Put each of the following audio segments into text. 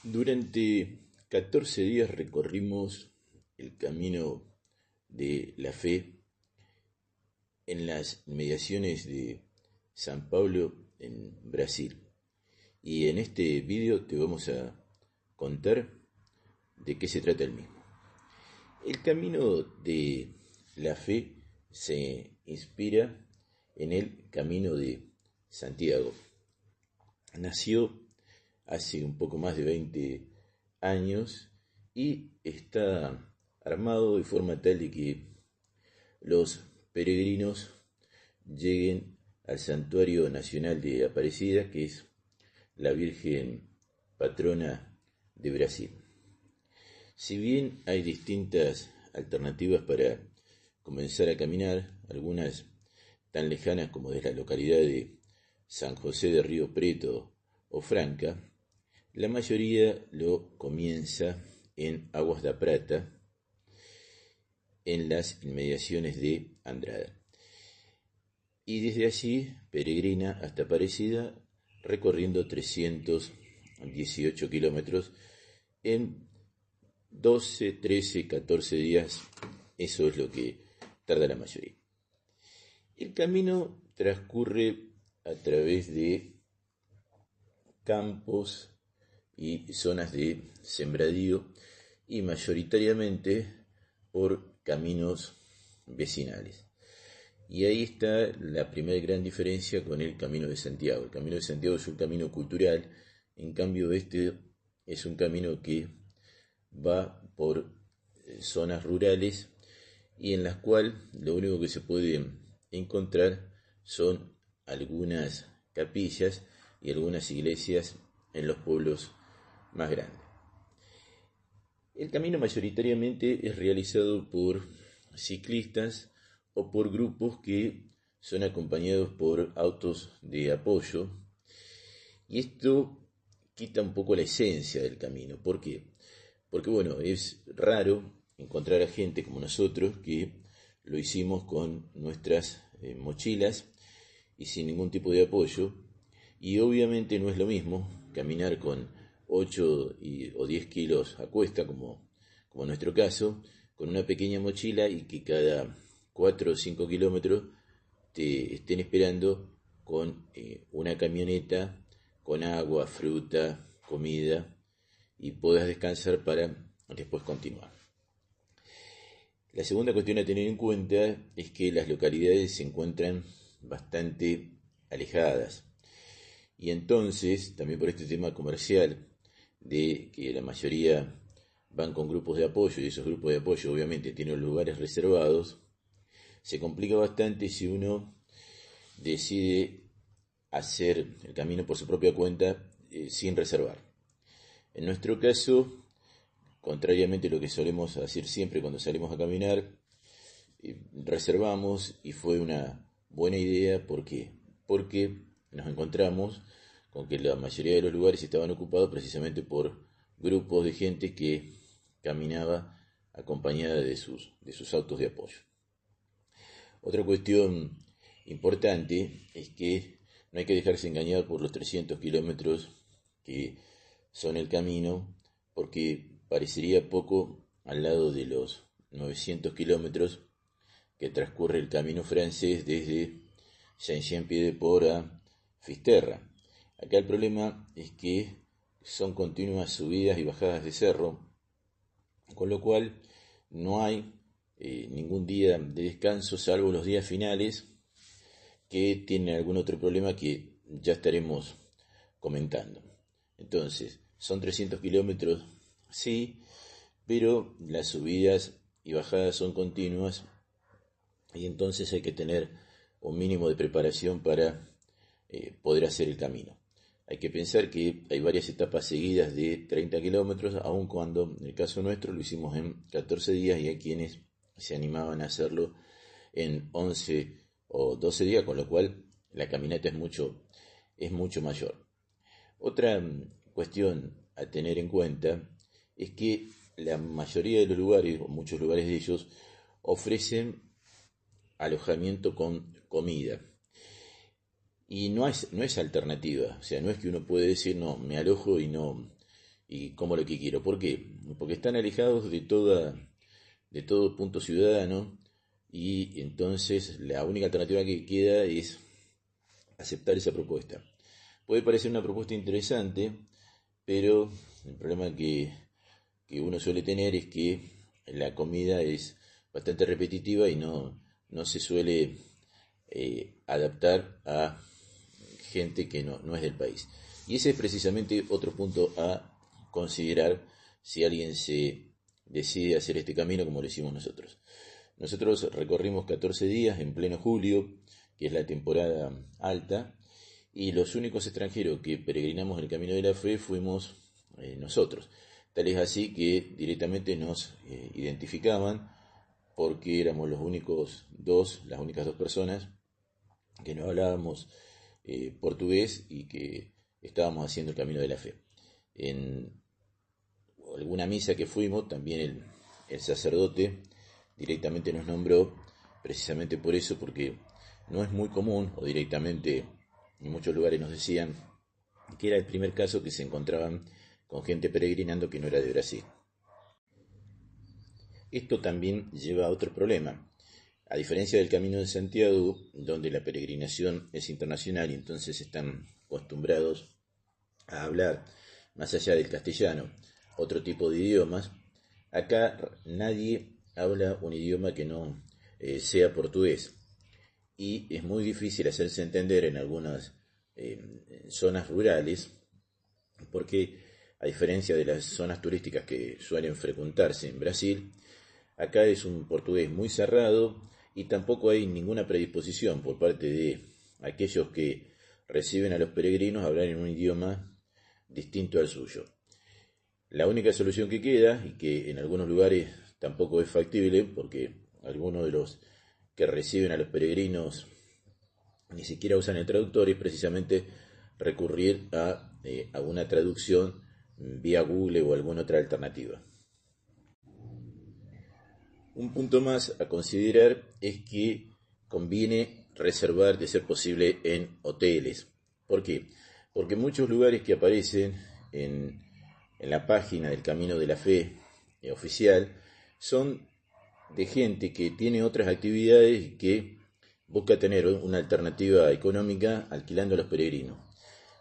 Durante 14 días recorrimos el camino de la fe en las inmediaciones de San Pablo en Brasil. Y en este vídeo te vamos a contar de qué se trata el mismo. El camino de la fe se inspira en el camino de Santiago. Nació hace un poco más de 20 años y está armado de forma tal de que los peregrinos lleguen al Santuario Nacional de Aparecida, que es la Virgen patrona de Brasil. Si bien hay distintas alternativas para comenzar a caminar, algunas tan lejanas como de la localidad de San José de Río Preto o Franca, la mayoría lo comienza en Aguas da Prata, en las inmediaciones de Andrada. Y desde allí peregrina hasta Aparecida, recorriendo 318 kilómetros en 12, 13, 14 días. Eso es lo que tarda la mayoría. El camino transcurre a través de campos y zonas de sembradío y mayoritariamente por caminos vecinales. Y ahí está la primera gran diferencia con el Camino de Santiago. El Camino de Santiago es un camino cultural, en cambio este es un camino que va por zonas rurales y en las cuales lo único que se puede encontrar son algunas capillas y algunas iglesias en los pueblos más grandes. El camino mayoritariamente es realizado por ciclistas o por grupos que son acompañados por autos de apoyo, y esto quita un poco la esencia del camino. ¿Por qué? Porque bueno, es raro encontrar a gente como nosotros que lo hicimos con nuestras mochilas y sin ningún tipo de apoyo, y obviamente no es lo mismo caminar con 8 o 10 kilos a cuesta, como en nuestro caso, con una pequeña mochila y que cada 4 o 5 kilómetros te estén esperando con una camioneta con agua, fruta, comida, y puedas descansar para después continuar. La segunda cuestión a tener en cuenta es que las localidades se encuentran bastante alejadas, y entonces también por este tema comercial de que la mayoría van con grupos de apoyo, y esos grupos de apoyo obviamente tienen lugares reservados, se complica bastante si uno decide hacer el camino por su propia cuenta sin reservar. En nuestro caso, contrariamente a lo que solemos hacer siempre cuando salimos a caminar, reservamos, y fue una buena idea. ¿Por qué? Porque nos encontramos con que la mayoría de los lugares estaban ocupados precisamente por grupos de gente que caminaba acompañada de sus autos de apoyo. Otra cuestión importante es que no hay que dejarse engañar por los 300 kilómetros que son el camino, porque parecería poco al lado de los 900 kilómetros que transcurre el camino francés desde Saint-Jean-Pied-de-Port a Fisterra. Acá el problema es que son continuas subidas y bajadas de cerro, con lo cual no hay ningún día de descanso, salvo los días finales, que tienen algún otro problema que ya estaremos comentando. Entonces, son 300 kilómetros, sí, pero las subidas y bajadas son continuas, y entonces hay que tener un mínimo de preparación para poder hacer el camino. Hay que pensar que hay varias etapas seguidas de 30 kilómetros, aun cuando en el caso nuestro lo hicimos en 14 días, y hay quienes se animaban a hacerlo en 11 o 12 días, con lo cual la caminata es mucho mayor. Otra cuestión a tener en cuenta es que la mayoría de los lugares, o muchos lugares de ellos, ofrecen alojamiento con comida. Y no es alternativa, o sea, no es que uno puede decir, no, me alojo y no y como lo que quiero. ¿Por qué? Porque están alejados de todo punto ciudadano y entonces la única alternativa que queda es aceptar esa propuesta. Puede parecer una propuesta interesante, pero el problema que uno suele tener es que la comida es bastante repetitiva y no se suele adaptar a gente que no es del país. Y ese es precisamente otro punto a considerar si alguien se decide hacer este camino como lo hicimos nosotros. Nosotros recorrimos 14 días en pleno julio, que es la temporada alta, y los únicos extranjeros que peregrinamos el Camino de la Fe fuimos nosotros. Tal es así que directamente nos identificaban porque éramos las únicas dos personas que no hablábamos portugués y que estábamos haciendo el Camino de la Fe. En alguna misa que fuimos, también el sacerdote directamente nos nombró, precisamente por eso, porque no es muy común, o directamente en muchos lugares nos decían que era el primer caso que se encontraban con gente peregrinando que no era de Brasil. Esto también lleva a otro problema. A diferencia del Camino de Santiago, donde la peregrinación es internacional y entonces están acostumbrados a hablar, más allá del castellano, otro tipo de idiomas, acá nadie habla un idioma que no sea portugués. Y es muy difícil hacerse entender en algunas zonas rurales, porque a diferencia de las zonas turísticas que suelen frecuentarse en Brasil, acá es un portugués muy cerrado y tampoco hay ninguna predisposición por parte de aquellos que reciben a los peregrinos a hablar en un idioma distinto al suyo. La única solución que queda, y que en algunos lugares tampoco es factible, porque algunos de los que reciben a los peregrinos ni siquiera usan el traductor, es precisamente recurrir a una traducción vía Google o alguna otra alternativa. Un punto más a considerar es que conviene reservar, de ser posible, en hoteles. ¿Por qué? Porque muchos lugares que aparecen en la página del Camino de la Fe oficial son de gente que tiene otras actividades y que busca tener una alternativa económica alquilando a los peregrinos.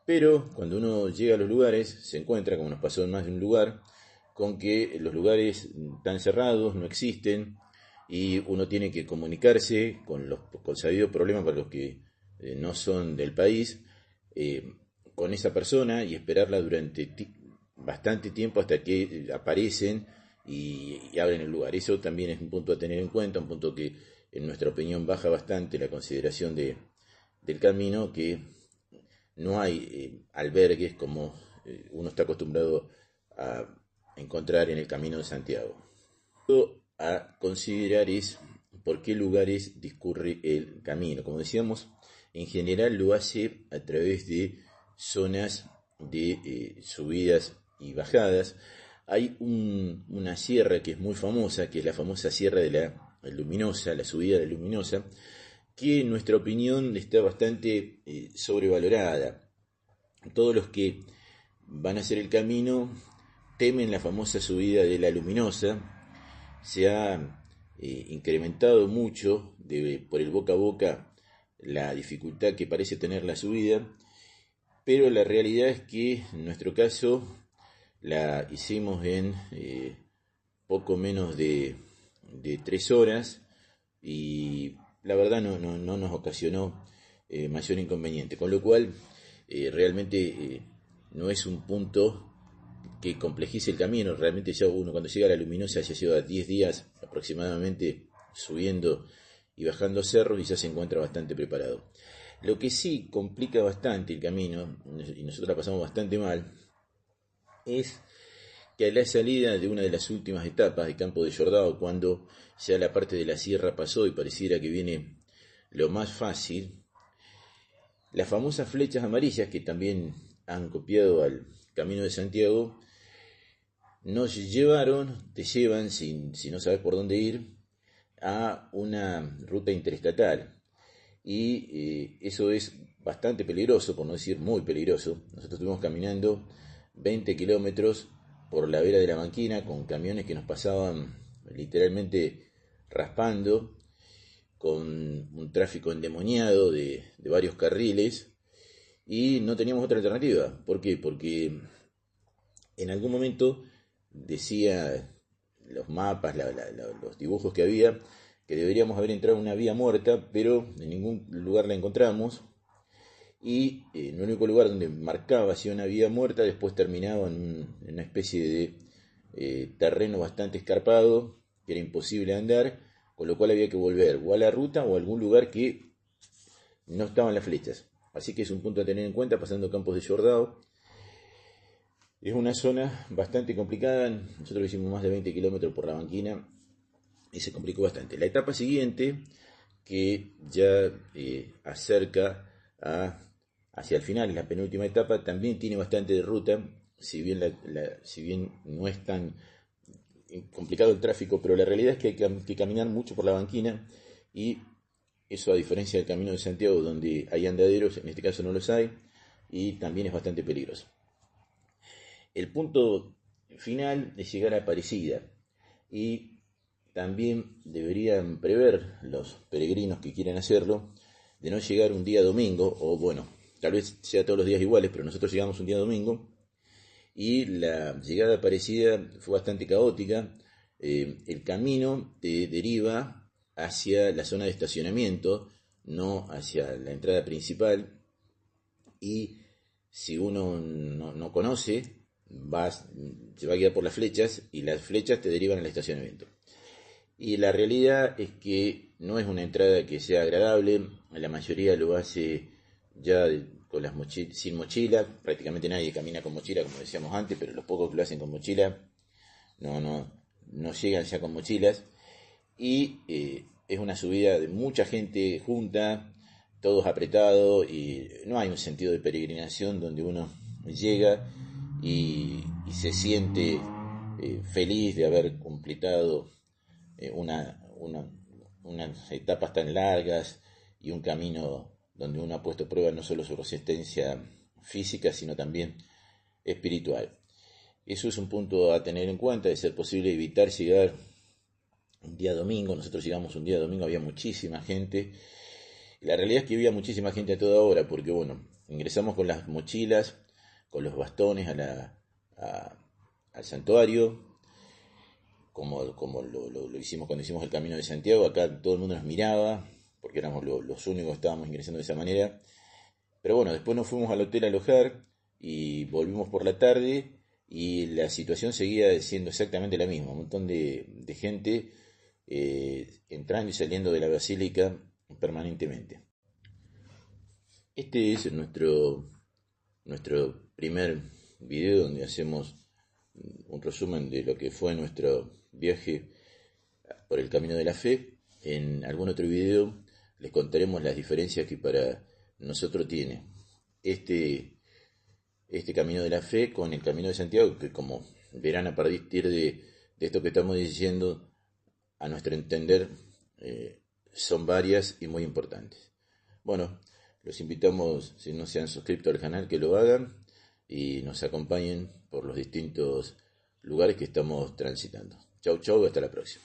Pero cuando uno llega a los lugares se encuentra, como nos pasó en más de un lugar, con que los lugares están cerrados, no existen, y uno tiene que comunicarse con sabido problema para los que no son del país, con esa persona y esperarla durante bastante tiempo hasta que aparecen y abren el lugar. Eso también es un punto a tener en cuenta, un punto que en nuestra opinión baja bastante la consideración del camino, que no hay albergues como uno está acostumbrado a encontrar en el Camino de Santiago. Lo a considerar es por qué lugares discurre el camino. Como decíamos, en general lo hace a través de zonas de subidas y bajadas. Hay una sierra que es muy famosa, que es la famosa Sierra de la Luminosa, la subida de la Luminosa, que en nuestra opinión está bastante sobrevalorada. Todos los que van a hacer el camino temen la famosa subida de la Luminosa. Se ha incrementado mucho por el boca a boca la dificultad que parece tener la subida, pero la realidad es que en nuestro caso la hicimos en poco menos de 3 horas y la verdad no nos ocasionó mayor inconveniente, con lo cual realmente no es un punto que complejice el camino. Realmente ya uno cuando llega a la Luminosa ya lleva 10 días aproximadamente subiendo y bajando cerros y ya se encuentra bastante preparado. Lo que sí complica bastante el camino, y nosotros la pasamos bastante mal, es que a la salida de una de las últimas etapas de Campo de Jordão, cuando ya la parte de la sierra pasó y pareciera que viene lo más fácil, las famosas flechas amarillas que también han copiado al Camino de Santiago te llevan, si no sabes por dónde ir, a una ruta interestatal. Y eso es bastante peligroso, por no decir muy peligroso. Nosotros estuvimos caminando 20 kilómetros por la vera de la banquina con camiones que nos pasaban literalmente raspando, con un tráfico endemoniado de varios carriles, y no teníamos otra alternativa. ¿Por qué? Porque en algún momento decía los mapas, los dibujos que había, que deberíamos haber entrado en una vía muerta, pero en ningún lugar la encontramos, y en el único lugar donde marcaba hacia una vía muerta después terminaba en una especie de terreno bastante escarpado, que era imposible andar, con lo cual había que volver o a la ruta o a algún lugar que no estaban las flechas. Así que es un punto a tener en cuenta, pasando Campos de Jordao. Es una zona bastante complicada, nosotros hicimos más de 20 kilómetros por la banquina y se complicó bastante. La etapa siguiente, que ya acerca hacia el final, la penúltima etapa, también tiene bastante de ruta, si bien no es tan complicado el tráfico, pero la realidad es que hay que caminar mucho por la banquina, y eso, a diferencia del Camino de Santiago, donde hay andaderos, en este caso no los hay, y también es bastante peligroso. El punto final es llegar a Aparecida, y también deberían prever los peregrinos que quieren hacerlo de no llegar un día domingo, o bueno, tal vez sea todos los días iguales, pero nosotros llegamos un día domingo y la llegada a Aparecida fue bastante caótica. El camino te deriva hacia la zona de estacionamiento, no hacia la entrada principal, y si uno no conoce, se va a guiar por las flechas, y las flechas te derivan al estacionamiento. Y la realidad es que no es una entrada que sea agradable, la mayoría lo hace ya con sin mochila, prácticamente nadie camina con mochila, como decíamos antes, pero los pocos que lo hacen con mochila no llegan ya con mochilas, y es una subida de mucha gente junta, todos apretados, y no hay un sentido de peregrinación donde uno llega y se siente feliz de haber completado unas etapas tan largas y un camino donde uno ha puesto a prueba no solo su resistencia física, sino también espiritual. Eso es un punto a tener en cuenta, de ser posible evitar llegar un día domingo. Nosotros llegamos un día domingo, había muchísima gente. La realidad es que había muchísima gente a toda hora, porque bueno, ingresamos con las mochilas, con los bastones al santuario, como lo hicimos cuando hicimos el Camino de Santiago. Acá todo el mundo nos miraba, porque éramos los únicos que estábamos ingresando de esa manera. Pero bueno, después nos fuimos al hotel a alojar y volvimos por la tarde, y la situación seguía siendo exactamente la misma. Un montón de gente entrando y saliendo de la basílica permanentemente. Este es nuestro primer video donde hacemos un resumen de lo que fue nuestro viaje por el Camino de la Fe. En algún otro video les contaremos las diferencias que para nosotros tiene este Camino de la Fe con el Camino de Santiago, que, como verán a partir de esto que estamos diciendo, a nuestro entender son varias y muy importantes. Bueno, los invitamos, si no se han suscrito al canal, que lo hagan y nos acompañen por los distintos lugares que estamos transitando. Chau, chau, hasta la próxima.